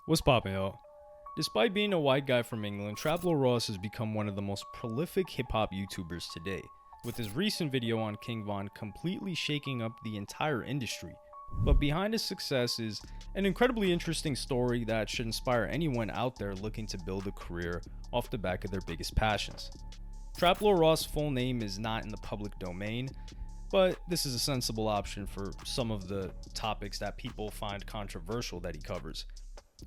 What's poppin', yo? Despite being a white guy from England, Traplo Ross has become one of the most prolific hip-hop YouTubers today, with his recent video on King Von completely shaking up the entire industry. But behind his success is an incredibly interesting story that should inspire anyone out there looking to build a career off the back of their biggest passions. Traplo Ross' full name is not in the public domain, but this is a sensible option for some of the topics that people find controversial that he covers.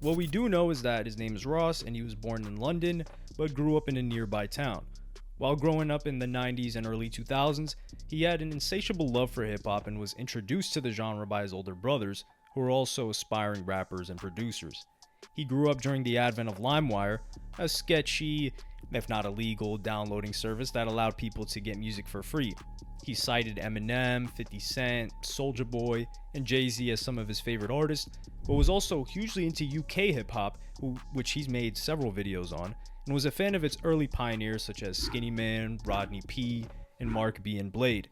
What we do know is that his name is Ross and he was born in London but grew up in a nearby town. While growing up in the 90s and early 2000s, he had an insatiable love for hip hop and was introduced to the genre by his older brothers, who were also aspiring rappers and producers. He grew up during the advent of LimeWire, a sketchy, if not illegal, downloading service that allowed people to get music for free. He cited Eminem, 50 Cent, Soulja Boy, and Jay-Z as some of his favorite artists, but was also hugely into UK hip-hop, which he's made several videos on, and was a fan of its early pioneers such as Skinny Man, Rodney P, and Mark B and Blade.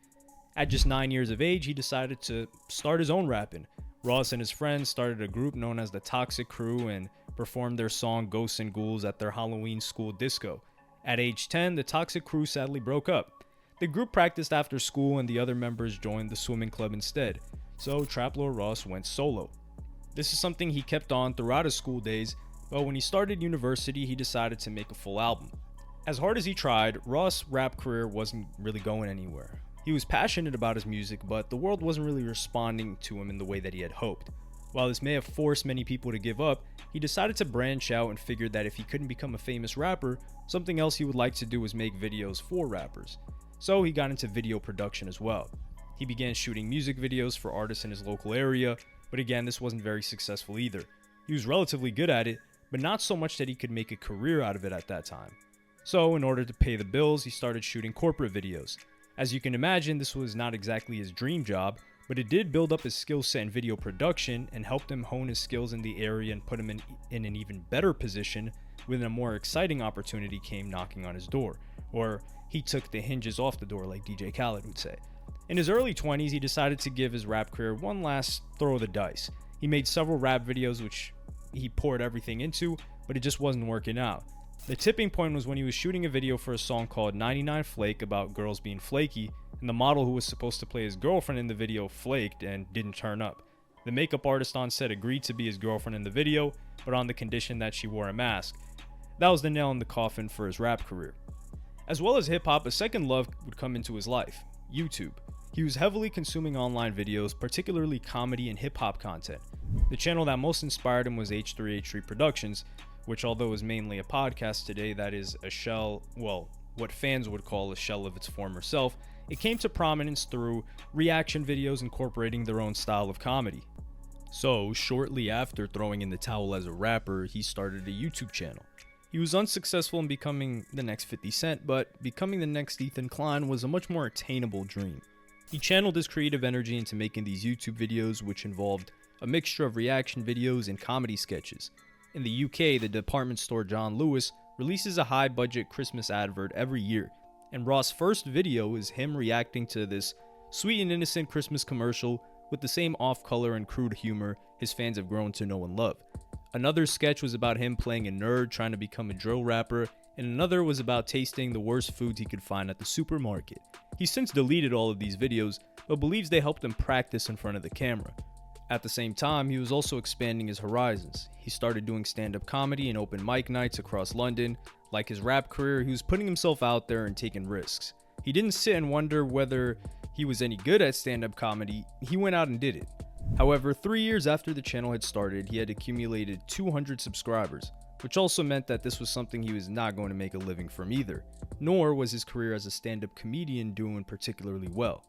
At just 9 years of age, he decided to start his own rapping. Ross and his friends started a group known as the Toxic Crew and performed their song Ghosts and Ghouls at their Halloween school disco. At age 10, the Toxic Crew sadly broke up. The group practiced after school and the other members joined the swimming club instead, so Traplo Ross went solo. This is something he kept on throughout his school days, but when he started university, he decided to make a full album. As hard as he tried, Ross' rap career wasn't really going anywhere. He was passionate about his music, but the world wasn't really responding to him in the way that he had hoped. While this may have forced many people to give up, he decided to branch out and figured that if he couldn't become a famous rapper, something else he would like to do was make videos for rappers. So he got into video production as well. He began shooting music videos for artists in his local area, but again, this wasn't very successful either. He was relatively good at it, but not so much that he could make a career out of it at that time. So in order to pay the bills, he started shooting corporate videos. As you can imagine, this was not exactly his dream job, but it did build up his skill set in video production and helped him hone his skills in the area and put him in an even better position when a more exciting opportunity came knocking on his door, or he took the hinges off the door like DJ Khaled would say. In his early 20s, he decided to give his rap career one last throw of the dice. He made several rap videos which he poured everything into, but it just wasn't working out. The tipping point was when he was shooting a video for a song called 99 Flake about girls being flaky, and the model who was supposed to play his girlfriend in the video flaked and didn't turn up. The makeup artist on set agreed to be his girlfriend in the video, but on the condition that she wore a mask. That was the nail in the coffin for his rap career. As well as hip-hop, a second love would come into his life: YouTube. He was heavily consuming online videos, particularly comedy and hip-hop content. The channel that most inspired him was H3H3 Productions, which, although is mainly a podcast today that is a shell, well, what fans would call a shell of its former self, it came to prominence through reaction videos incorporating their own style of comedy. So, shortly after throwing in the towel as a rapper, he started a YouTube channel. He was unsuccessful in becoming the next 50 Cent, but becoming the next Ethan Klein was a much more attainable dream. He channeled his creative energy into making these YouTube videos, which involved a mixture of reaction videos and comedy sketches. In the UK, the department store John Lewis releases a high-budget Christmas advert every year, and Ross' first video is him reacting to this sweet and innocent Christmas commercial with the same off-color and crude humor his fans have grown to know and love. Another sketch was about him playing a nerd trying to become a drill rapper, and another was about tasting the worst foods he could find at the supermarket. He's since deleted all of these videos, but believes they helped him practice in front of the camera. At the same time, he was also expanding his horizons. He started doing stand-up comedy and open mic nights across London. Like his rap career, he was putting himself out there and taking risks. He didn't sit and wonder whether he was any good at stand-up comedy. He went out and did it. However, 3 years after the channel had started, he had accumulated 200 subscribers, which also meant that this was something he was not going to make a living from either, nor was his career as a stand-up comedian doing particularly well.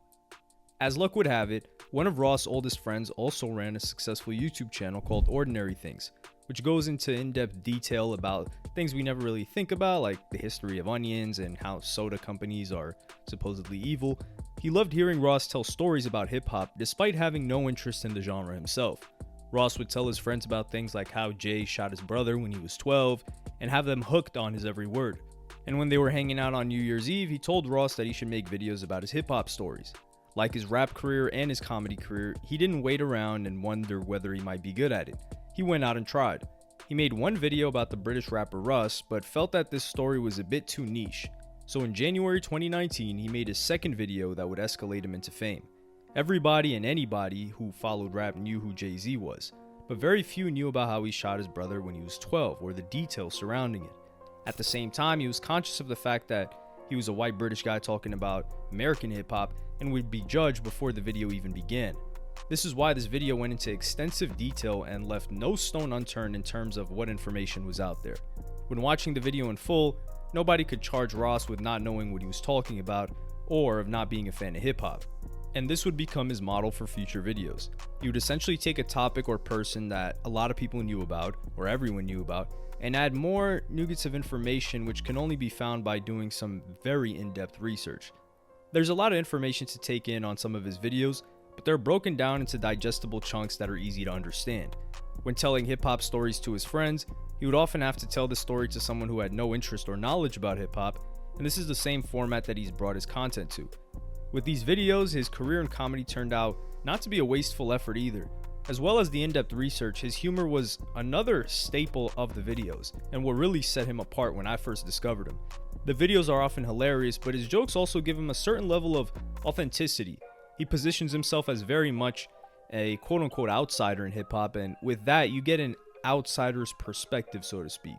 As luck would have it, one of Ross' oldest friends also ran a successful YouTube channel called Ordinary Things, which goes into in-depth detail about things we never really think about, like the history of onions and how soda companies are supposedly evil. He loved hearing Ross tell stories about hip-hop despite having no interest in the genre himself. Ross would tell his friends about things like how Jay shot his brother when he was 12 and have them hooked on his every word. And when they were hanging out on New Year's Eve, he told Ross that he should make videos about his hip-hop stories. Like his rap career and his comedy career, he didn't wait around and wonder whether he might be good at it. He went out and tried. He made one video about the British rapper Russ, but felt that this story was a bit too niche. So in January 2019, he made his second video that would escalate him into fame. Everybody and anybody who followed rap knew who Jay-Z was, but very few knew about how he shot his brother when he was 12 or the details surrounding it. At the same time, he was conscious of the fact that he was a white British guy talking about American hip-hop and would be judged before the video even began. This is why this video went into extensive detail and left no stone unturned in terms of what information was out there. When watching the video in full, nobody could charge Ross with not knowing what he was talking about or of not being a fan of hip-hop. And this would become his model for future videos. He would essentially take a topic or person that a lot of people knew about, or everyone knew about, and add more nuggets of information which can only be found by doing some very in-depth research. There's a lot of information to take in on some of his videos, but they're broken down into digestible chunks that are easy to understand. When telling hip-hop stories to his friends, he would often have to tell the story to someone who had no interest or knowledge about hip-hop, and this is the same format that he's brought his content to. With these videos, his career in comedy turned out not to be a wasteful effort either. As well as the in-depth research, his humor was another staple of the videos, and what really set him apart when I first discovered him. The videos are often hilarious, but his jokes also give him a certain level of authenticity. He positions himself as very much a quote-unquote outsider in hip-hop, and with that, you get an outsider's perspective, so to speak.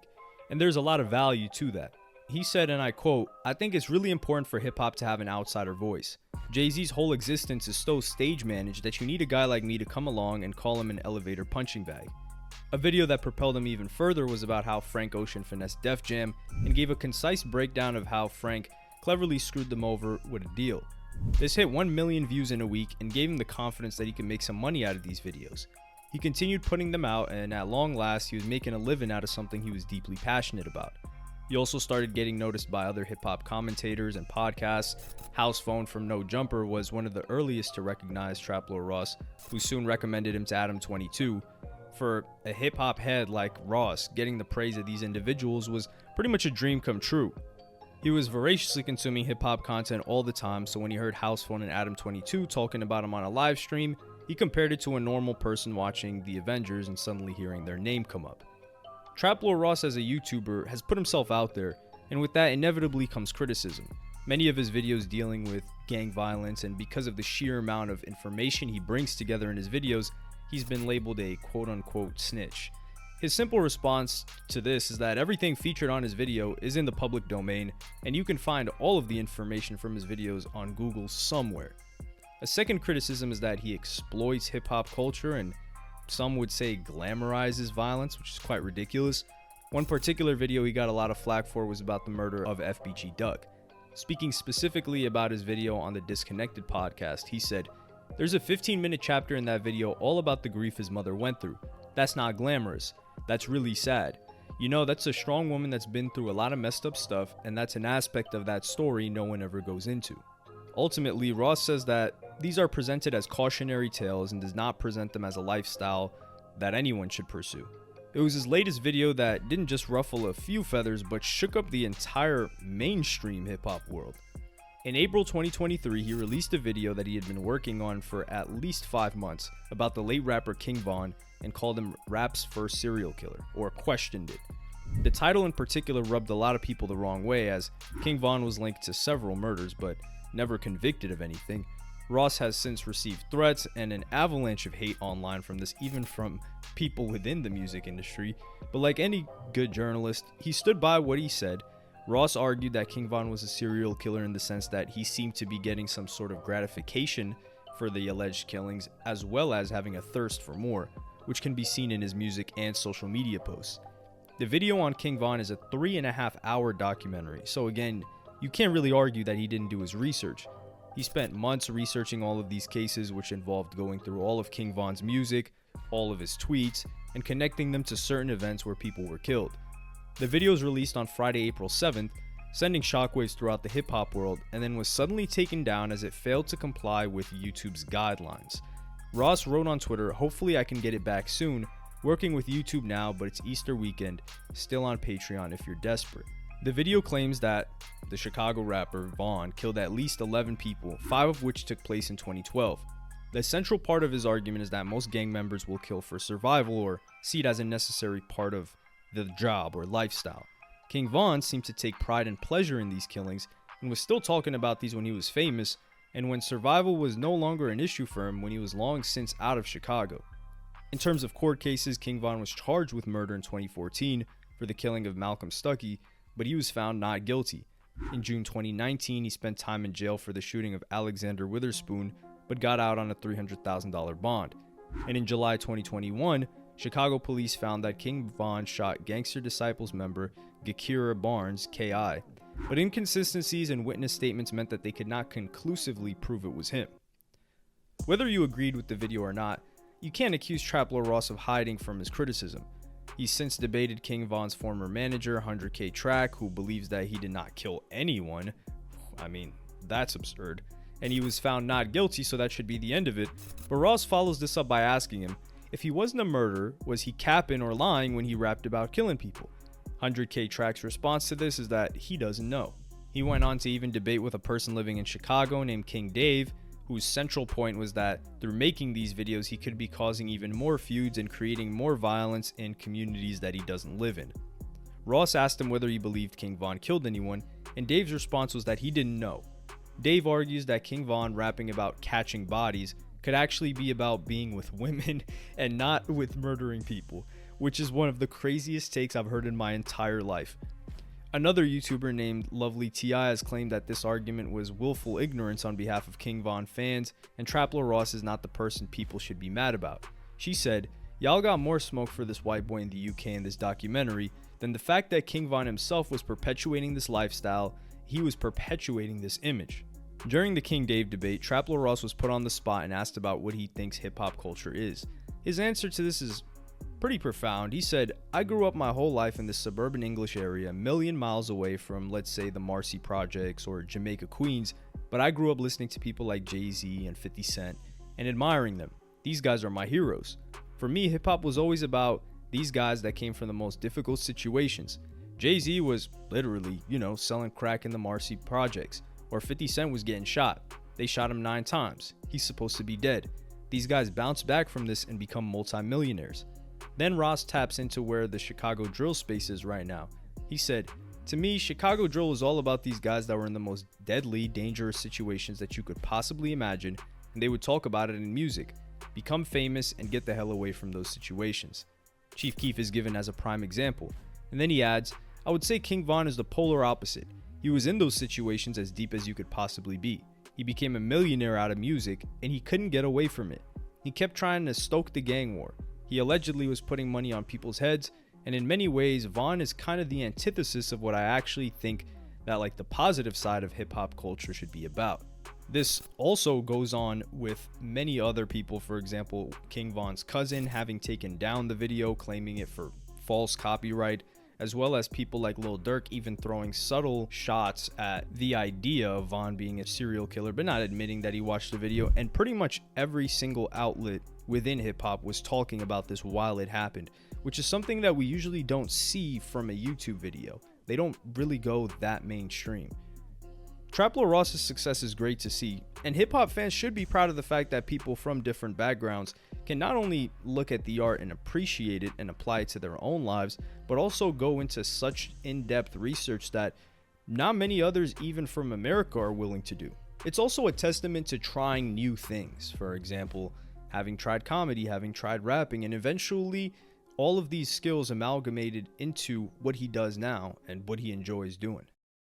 And there's a lot of value to that. He said, and I quote, "I think it's really important for hip-hop to have an outsider voice. Jay-Z's whole existence is so stage managed that you need a guy like me to come along and call him an elevator punching bag." A video that propelled him even further was about how Frank Ocean finessed Def Jam and gave a concise breakdown of how Frank cleverly screwed them over with a deal. This hit 1 million views in a week and gave him the confidence that he could make some money out of these videos. He continued putting them out, and at long last, he was making a living out of something he was deeply passionate about. He also started getting noticed by other hip-hop commentators and podcasts. House Phone from No Jumper was one of the earliest to recognize Trap Lord Ross, who soon recommended him to Adam 22. For a hip-hop head like Ross, getting the praise of these individuals was pretty much a dream come true. He was voraciously consuming hip-hop content all the time, so when he heard House Phone and Adam 22 talking about him on a live stream, he compared it to a normal person watching The Avengers and suddenly hearing their name come up. Trap Lord Ross as a YouTuber has put himself out there, and with that inevitably comes criticism. Many of his videos dealing with gang violence, and because of the sheer amount of information he brings together in his videos, he's been labeled a quote-unquote snitch. His simple response to this is that everything featured on his video is in the public domain, and you can find all of the information from his videos on Google somewhere. A second criticism is that he exploits hip-hop culture and some would say glamorizes violence, which is quite ridiculous. One particular video he got a lot of flack for was about the murder of FBG Duck. Speaking specifically about his video on the Disconnected podcast, he said, "There's a 15-minute chapter in that video all about the grief his mother went through. That's not glamorous. That's really sad. You know, that's a strong woman that's been through a lot of messed up stuff, and that's an aspect of that story no one ever goes into." Ultimately, Ross says that these are presented as cautionary tales and does not present them as a lifestyle that anyone should pursue. It was his latest video that didn't just ruffle a few feathers but shook up the entire mainstream hip-hop world. In April 2023, he released a video that he had been working on for at least 5 months about the late rapper King Von and called him rap's first serial killer, or questioned it. The title in particular rubbed a lot of people the wrong way, as King Von was linked to several murders but never convicted of anything. Ross has since received threats and an avalanche of hate online from this, even from people within the music industry. But like any good journalist, he stood by what he said. Ross argued that King Von was a serial killer in the sense that he seemed to be getting some sort of gratification for the alleged killings, as well as having a thirst for more, which can be seen in his music and social media posts. The video on King Von is a 3.5-hour documentary, so again, you can't really argue that he didn't do his research. He spent months researching all of these cases, which involved going through all of King Von's music, all of his tweets, and connecting them to certain events where people were killed. The video was released on Friday, April 7th, sending shockwaves throughout the hip-hop world, and then was suddenly taken down as it failed to comply with YouTube's guidelines. Ross wrote on Twitter, "Hopefully I can get it back soon. Working with YouTube now, but it's Easter weekend. Still on Patreon if you're desperate." The video claims that the Chicago rapper Von killed at least 11 people, 5 of which took place in 2012. The central part of his argument is that most gang members will kill for survival or see it as a necessary part of the job or lifestyle. King Von seemed to take pride and pleasure in these killings and was still talking about these when he was famous and when survival was no longer an issue for him when he was long since out of Chicago. In terms of court cases, King Von was charged with murder in 2014 for the killing of Malcolm Stuckey, but he was found not guilty. In June 2019, he spent time in jail for the shooting of Alexander Witherspoon, but got out on a $300,000 bond. And in July 2021, Chicago police found that King Von shot Gangster Disciples member Gakira Barnes, K.I., but inconsistencies in witness statements meant that they could not conclusively prove it was him. Whether you agreed with the video or not, you can't accuse Trap Lord Ross of hiding from his criticism. He's since debated King Von's former manager, 100K Track, who believes that he did not kill anyone. I mean, that's absurd. And he was found not guilty, so that should be the end of it. But Ross follows this up by asking him, if he wasn't a murderer, was he capping or lying when he rapped about killing people? 100K Track's response to this is that he doesn't know. He went on to even debate with a person living in Chicago named King Dave, whose central point was that through making these videos, he could be causing even more feuds and creating more violence in communities that he doesn't live in. Ross asked him whether he believed King Von killed anyone, and Dave's response was that he didn't know. Dave argues that King Von rapping about catching bodies could actually be about being with women and not with murdering people, which is one of the craziest takes I've heard in my entire life. Another YouTuber named Lovely T.I. has claimed that this argument was willful ignorance on behalf of King Von fans, and Trap Lord Ross is not the person people should be mad about. She said, "Y'all got more smoke for this white boy in the UK in this documentary than the fact that King Von himself was perpetuating this lifestyle. He was perpetuating this image." During the King Dave debate, Trap Lord Ross was put on the spot and asked about what he thinks hip-hop culture is. His answer to this is pretty profound. He said, "I grew up my whole life in this suburban English area, a million miles away from, let's say, the Marcy Projects or Jamaica, Queens, but I grew up listening to people like Jay-Z and 50 Cent and admiring them. These guys are my heroes. For me, hip-hop was always about these guys that came from the most difficult situations. Jay-Z was literally, selling crack in the Marcy Projects. Or 50 Cent was getting shot. They shot him 9 times. He's supposed to be dead. These guys bounce back from this and become multimillionaires." Then Ross taps into where the Chicago drill space is right now. He said, "To me, Chicago drill is all about these guys that were in the most deadly, dangerous situations that you could possibly imagine, and they would talk about it in music, become famous, and get the hell away from those situations." Chief Keef is given as a prime example. And then he adds, "I would say King Von is the polar opposite. He was in those situations as deep as you could possibly be. He became a millionaire out of music, and he couldn't get away from it. He kept trying to stoke the gang war. He allegedly was putting money on people's heads, and in many ways, Von is kind of the antithesis of what I actually think that the positive side of hip-hop culture should be about." This also goes on with many other people, for example, King Von's cousin having taken down the video, claiming it for false copyright, as well as people like Lil Durk even throwing subtle shots at the idea of Von being a serial killer, but not admitting that he watched the video. And pretty much every single outlet within hip-hop was talking about this while it happened, which is something that we usually don't see from a YouTube video. They don't really go that mainstream. Trap Lord Ross's success is great to see, and hip-hop fans should be proud of the fact that people from different backgrounds can not only look at the art and appreciate it and apply it to their own lives, but also go into such in-depth research that not many others, even from America, are willing to do. It's also a testament to trying new things. For example, having tried comedy, having tried rapping, and eventually all of these skills amalgamated into what he does now and what he enjoys doing.